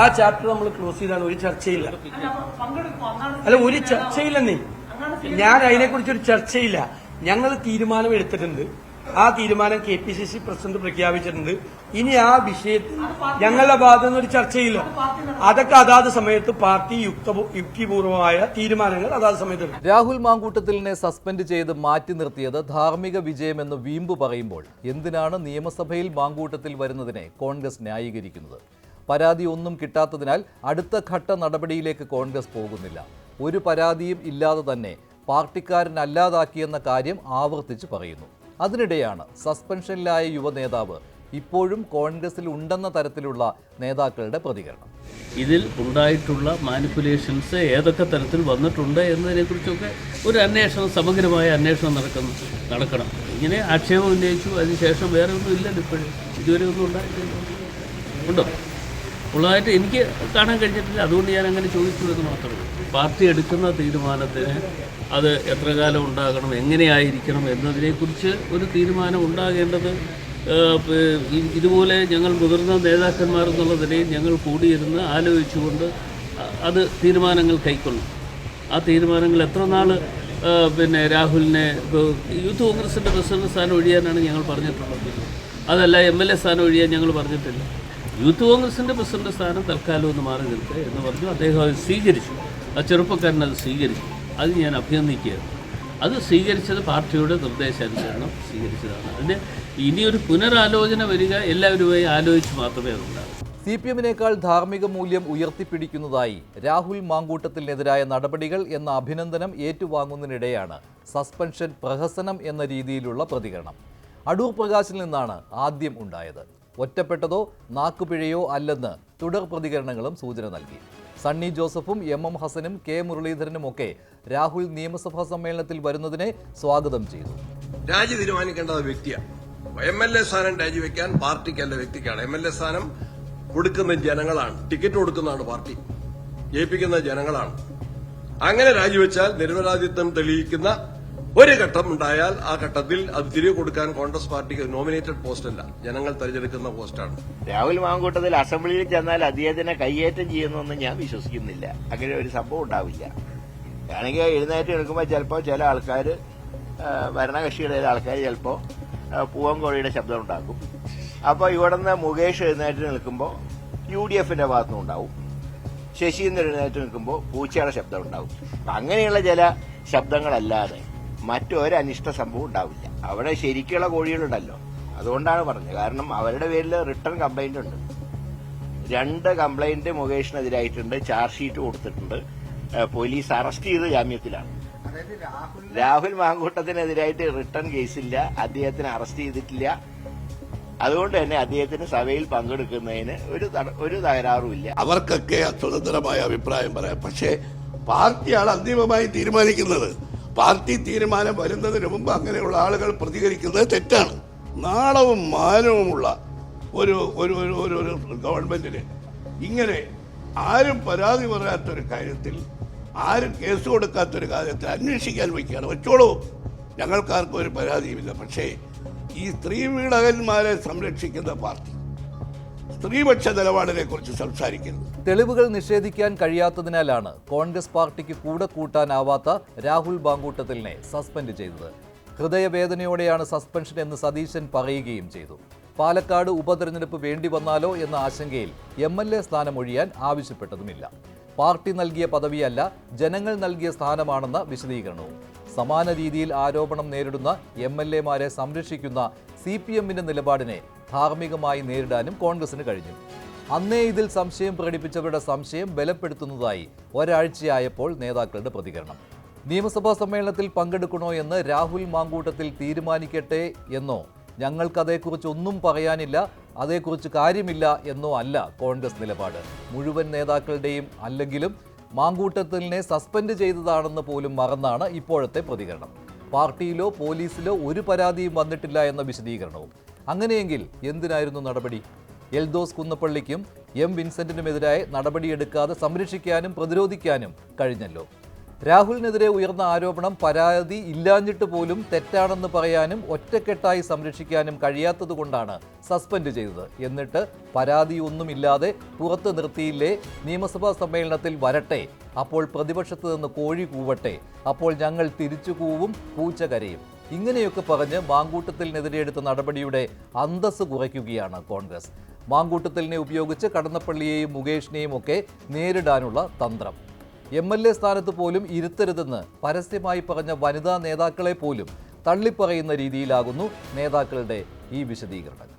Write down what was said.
ആ ചാപ്റ്റർ നമ്മൾ ക്ലോസ് ചെയ്താണ്. ഒരു ചർച്ചയില്ല. അല്ല, ഒരു ചർച്ചയില്ലെന്നേ. ഞാൻ അതിനെക്കുറിച്ചൊരു ചർച്ചയില്ല. ഞങ്ങൾ തീരുമാനം എടുത്തിട്ടുണ്ട്. ആ തീരുമാനം KPCC പ്രസിഡന്റ് പ്രഖ്യാപിച്ചിട്ടുണ്ട്. ഇനി ആ വിഷയത്തിൽ ഞങ്ങളുടെ ഭാഗത്തു നിന്നൊരു ചർച്ചയില്ല. അതൊക്കെ അതാത് സമയത്ത് പാർട്ടി യുക്തിപൂർവമായ തീരുമാനങ്ങൾ അതാത് സമയത്ത്. രാഹുൽ മാങ്കൂട്ടത്തിലിനെ സസ്പെൻഡ് ചെയ്ത് മാറ്റി നിർത്തിയത് ധാർമ്മിക വിജയമെന്ന് വീമ്പ് പറയുമ്പോൾ എന്തിനാണ് നിയമസഭയിൽ മാങ്കൂട്ടത്തിൽ വരുന്നതിനെ കോൺഗ്രസ് ന്യായീകരിക്കുന്നത്? പരാതി ഒന്നും കിട്ടാത്തതിനാൽ അടുത്ത ഘട്ട നടപടിയിലേക്ക് കോൺഗ്രസ് പോകുന്നില്ല. ഒരു പരാതിയും ഇല്ലാതെ തന്നെ പാർട്ടിക്കാരനല്ലാതാക്കിയെന്ന കാര്യം ആവർത്തിച്ച് പറയുന്നു. അതിനിടെയാണ് സസ്പെൻഷനിലായ യുവ നേതാവ് ഇപ്പോഴും കോൺഗ്രസിൽ ഉണ്ടെന്ന തരത്തിലുള്ള നേതാക്കളുടെ പ്രതികരണം. ഇതിൽ ഉണ്ടായിട്ടുള്ള മാനിപ്പുലേഷൻസ് ഏതൊക്കെ തരത്തിൽ വന്നിട്ടുണ്ട് എന്നതിനെക്കുറിച്ചൊക്കെ ഒരു അന്വേഷണം, സമഗ്രമായ അന്വേഷണം നടക്കണം. ഇങ്ങനെ ആക്ഷേപം ഉന്നയിച്ചു, അതിനുശേഷം വേറെ ഒന്നും ഇല്ലല്ലോ ഇപ്പോഴും. ഇതുവരെ ഒന്നും ഉണ്ടായിട്ടില്ല. ഉണ്ടോ? ഉള്ളതായിട്ട് എനിക്ക് കാണാൻ കഴിഞ്ഞിട്ടില്ല. അതുകൊണ്ട് ഞാൻ അങ്ങനെ ചോദിച്ചു എന്ന് മാത്രമേ. പാർട്ടി എടുക്കുന്ന തീരുമാനത്തിന് അത് എത്ര കാലം ഉണ്ടാകണം, എങ്ങനെയായിരിക്കണം എന്നതിനെക്കുറിച്ച് ഒരു തീരുമാനം ഉണ്ടാകേണ്ടത് ഇതുപോലെ ഞങ്ങൾ മുതിർന്ന നേതാക്കന്മാർ എന്നുള്ള നിലയിൽ ഞങ്ങൾ കൂടിയിരുന്ന് ആലോചിച്ചുകൊണ്ട് അത് തീരുമാനങ്ങൾ കൈക്കൊള്ളും. ആ തീരുമാനങ്ങൾ എത്ര നാൾ രാഹുലിനെ യൂത്ത് കോൺഗ്രസിൻ്റെ പ്രസിഡന്റ് സ്ഥാനം ഒഴിയാനാണ് ഞങ്ങൾ പറഞ്ഞിട്ടുള്ളത്. അതല്ല MLA സ്ഥാനം ഒഴിയാൻ ഞങ്ങൾ പറഞ്ഞിട്ടില്ല. യൂത്ത് കോൺഗ്രസിൻ്റെ പ്രസിഡന്റ് സ്ഥാനം തൽക്കാലം ഒന്ന് മാറി നിൽക്കുക എന്ന് പറഞ്ഞു. അദ്ദേഹം അത് സ്വീകരിച്ചു. ആ ചെറുപ്പക്കാരൻ അത് സ്വീകരിച്ചു. അത് ഞാൻ അഭിനന്ദിക്കുകയാണ്. അത് സ്വീകരിച്ചത് പാർട്ടിയുടെ നിർദ്ദേശാനുസരണം സ്വീകരിച്ചതാണ്. അതിന് ഇനിയൊരു പുനരാലോചന വരിക, എല്ലാവരുമായി ആലോചിച്ച് മാത്രമേ അതുണ്ടാകൂ. CPM-നേക്കാൾ ധാർമ്മിക മൂല്യം ഉയർത്തിപ്പിടിക്കുന്നതായി രാഹുൽ മാങ്കൂട്ടത്തിനെതിരായ നടപടികൾ എന്ന അഭിനന്ദനം ഏറ്റുവാങ്ങുന്നതിനിടെയാണ് സസ്പെൻഷൻ പ്രഹസനം എന്ന രീതിയിലുള്ള പ്രതികരണം. അടൂർ പ്രകാശിൽ നിന്നാണ് ആദ്യം ഉണ്ടായത്. ഒറ്റപ്പെട്ടതോ നാക്കുപിഴയോ അല്ലെന്ന് തുടർ പ്രതികരണങ്ങളും സൂചന നൽകി. സണ്ണി ജോസഫും MM ഹസനും K മുരളീധരനുമൊക്കെ രാഹുൽ നിയമസഭാ സമ്മേളനത്തിൽ വരുന്നതിനെ സ്വാഗതം ചെയ്തു. രാജി തീരുമാനിക്കേണ്ടത് വ്യക്തിയാണ്. MLA സ്ഥാനം രാജിവെക്കാൻ പാർട്ടിക്കല്ല, വ്യക്തിക്കാണ്. MLA സ്ഥാനം കൊടുക്കുന്ന ജനങ്ങളാണ്. ടിക്കറ്റ് കൊടുക്കുന്നതാണ് പാർട്ടി, ജയിപ്പിക്കുന്ന ജനങ്ങളാണ്. അങ്ങനെ രാജിവെച്ചാൽ നിരപരാധിത്വം തെളിയിക്കുന്ന ഒരു ഘട്ടം ഉണ്ടായാൽ ആ ഘട്ടത്തിൽ അത് തിരികെ കൊടുക്കാൻ കോൺഗ്രസ് പാർട്ടിക്ക് നോമിനേറ്റഡ് പോസ്റ്റ് അല്ല, ജനങ്ങൾ തെരഞ്ഞെടുക്കുന്ന പോസ്റ്റാണ്. രാഹുൽ മാങ്കൂട്ടത്തിൽ അസംബ്ലിയിൽ ചെന്നാൽ അദ്ദേഹത്തിനെ കയ്യേറ്റം ചെയ്യുന്നൊന്നും ഞാൻ വിശ്വസിക്കുന്നില്ല. അങ്ങനെ ഒരു സംഭവം ഉണ്ടാവില്ല. ആണെങ്കിൽ എഴുന്നേറ്റ് നിൽക്കുമ്പോൾ ചിലപ്പോൾ ചില ആൾക്കാർ, ഭരണകക്ഷിയുടെ ആൾക്കാർ ചിലപ്പോൾ പൂവൻകോഴിയുടെ ശബ്ദം ഉണ്ടാക്കും. അപ്പോൾ ഇവിടെ നിന്ന് മുകേഷ് എഴുന്നേറ്റ് നിൽക്കുമ്പോൾ UDFന്റെ ഭാഗത്തുനിന്ന് ഉണ്ടാവും. ശശീന്ദ്രൻ എഴുന്നേറ്റ് നിൽക്കുമ്പോൾ പൂച്ചയുടെ ശബ്ദം ഉണ്ടാവും. അങ്ങനെയുള്ള ചില ശബ്ദങ്ങളല്ലാതെ മറ്റൊരു അനിഷ്ട സംഭവം ഉണ്ടാവില്ല. അവിടെ ശരിക്കുള്ള കോഴികളുണ്ടല്ലോ, അതുകൊണ്ടാണ് പറഞ്ഞത്. കാരണം അവരുടെ പേരിൽ റിട്ടേൺ കംപ്ലൈന്റ് ഉണ്ട്. 2 കംപ്ലൈന്റ് മുകേഷിനെതിരായിട്ടുണ്ട്. ചാർജ് ഷീറ്റ് കൊടുത്തിട്ടുണ്ട്. പോലീസ് അറസ്റ്റ് ചെയ്ത് ജാമ്യത്തിലാണ്. രാഹുൽ മാങ്കൂട്ടത്തിനെതിരായിട്ട് റിട്ടേൺ കേസില്ല, അദ്ദേഹത്തിന് അറസ്റ്റ് ചെയ്തിട്ടില്ല. അതുകൊണ്ട് തന്നെ അദ്ദേഹത്തിന് സഭയിൽ പങ്കെടുക്കുന്നതിന് ഒരു തകരാറുമില്ല. അവർക്കൊക്കെ സ്വതന്ത്രമായ അഭിപ്രായം പറയാം. പക്ഷേ പാർട്ടിയാണ് അന്തിമമായി തീരുമാനിക്കുന്നത്. പാർട്ടി തീരുമാനം വരുന്നതിന് മുമ്പ് അങ്ങനെയുള്ള ആളുകൾ പ്രതികരിക്കുന്നത് തെറ്റാണ്. നാണവും മാനവുമുള്ള ഒരു ഗവൺമെന്റിന് ഇങ്ങനെ ആരും പരാതി പറയാത്തൊരു കാര്യത്തിൽ, ആരും കേസ് കൊടുക്കാത്തൊരു കാര്യത്തിൽ അന്വേഷിക്കാൻ വയ്ക്കുകയാണ്. വെച്ചോളൂ, ഞങ്ങൾക്കാർക്കും ഒരു പരാതിയുമില്ല. പക്ഷേ ഈ സ്ത്രീ പീഡകന്മാരെ സംരക്ഷിക്കുന്ന പാർട്ടി സ്ത്രീപക്ഷ നിലപാടിനെ കുറിച്ച് സംസാരിക്കുന്നത്. തെളിവുകൾ നിഷേധിക്കാൻ കഴിയാത്തതിനാലാണ് കോൺഗ്രസ് പാർട്ടിക്ക് കൂടെ കൂട്ടാനാവാത്ത രാഹുൽ മാങ്കൂട്ടത്തിലിനെ സസ്പെൻഡ് ചെയ്തത്. ഹൃദയവേദനയോടെയാണ് സസ്പെൻഷൻ എന്ന് സതീശൻ പറയുകയും ചെയ്തു. പാലക്കാട് ഉപതെരഞ്ഞെടുപ്പ് വേണ്ടി വന്നാലോ എന്ന ആശങ്കയിൽ MLA സ്ഥാനം ഒഴിയാൻ ആവശ്യപ്പെട്ടതുമില്ല. പാർട്ടി നൽകിയ പദവിയല്ല, ജനങ്ങൾ നൽകിയ സ്ഥാനമാണെന്ന വിശദീകരണവും. സമാന രീതിയിൽ ആരോപണം നേരിടുന്ന MLA-മാരെ സംരക്ഷിക്കുന്ന CPM-ന്റെ നിലപാടിനെ ധാർമ്മികമായി നേരിടാനും കോൺഗ്രസിന് കഴിഞ്ഞു. അന്നേ ഇതിൽ സംശയം പ്രകടിപ്പിച്ചവരുടെ സംശയം ബലപ്പെടുത്തുന്നതായി ഒരാഴ്ചയായപ്പോൾ നേതാക്കളുടെ പ്രതികരണം. നിയമസഭാ സമ്മേളനത്തിൽ പങ്കെടുക്കണോ എന്ന് രാഹുൽ മാങ്കൂട്ടത്തിൽ തീരുമാനിക്കട്ടെ എന്നോ, ഞങ്ങൾക്കതേക്കുറിച്ചൊന്നും പറയാനില്ല, അതേക്കുറിച്ച് കാര്യമില്ല എന്നോ അല്ല കോൺഗ്രസ് നിലപാട്. മുഴുവൻ നേതാക്കളുടെയും അല്ലെങ്കിലും മാങ്കൂട്ടത്തിലിനെ സസ്പെൻഡ് ചെയ്തതാണെന്ന് പോലും മറന്നാണ് ഇപ്പോഴത്തെ പ്രതികരണം. പാർട്ടിയിലോ പോലീസിലോ ഒരു പരാതിയും വന്നിട്ടില്ല എന്ന വിശദീകരണവും. അങ്ങനെയെങ്കിൽ എന്തിനായിരുന്നു നടപടി? എൽദോസ് കുന്നപ്പള്ളിക്കും M വിൻസെന്റിനുമെതിരായ നടപടിയെടുക്കാതെ സംരക്ഷിക്കാനും പ്രതിരോധിക്കാനും കഴിഞ്ഞല്ലോ. രാഹുലിനെതിരെ ഉയർന്ന ആരോപണം പരാതി ഇല്ലാഞ്ഞിട്ട് പോലും തെറ്റാണെന്ന് പറയാനും ഒറ്റക്കെട്ടായി സംരക്ഷിക്കാനും കഴിയാത്തതുകൊണ്ടാണ് സസ്പെൻഡ് ചെയ്തത്. എന്നിട്ട് പരാതിയൊന്നുമില്ലാതെ പുറത്ത് നിർത്തിയില്ലേ, നിയമസഭാ സമ്മേളനത്തിൽ വരട്ടെ, അപ്പോൾ പ്രതിപക്ഷത്ത് നിന്ന് കോഴി കൂവട്ടെ, അപ്പോൾ ഞങ്ങൾ തിരിച്ചു കൂവും, പൂച്ച കരയും, ഇങ്ങനെയൊക്കെ പറഞ്ഞ് മാങ്കൂട്ടത്തിനെതിരെ എടുത്ത നടപടിയുടെ അന്തസ്സ് കുറയ്ക്കുകയാണ് കോൺഗ്രസ്. മാങ്കൂട്ടത്തിലിനെ ഉപയോഗിച്ച് കടന്നപ്പള്ളിയെയും മുകേഷിനെയും ഒക്കെ നേരിടാനുള്ള തന്ത്രം. MLA സ്ഥാനത്ത് പോലും ഇരുത്തരുതെന്ന് പരസ്യമായി പറഞ്ഞ വനിതാ നേതാക്കളെ പോലും തള്ളിപ്പറയുന്ന രീതിയിലാകുന്നു നേതാക്കളുടെ ഈ വിശദീകരണങ്ങൾ.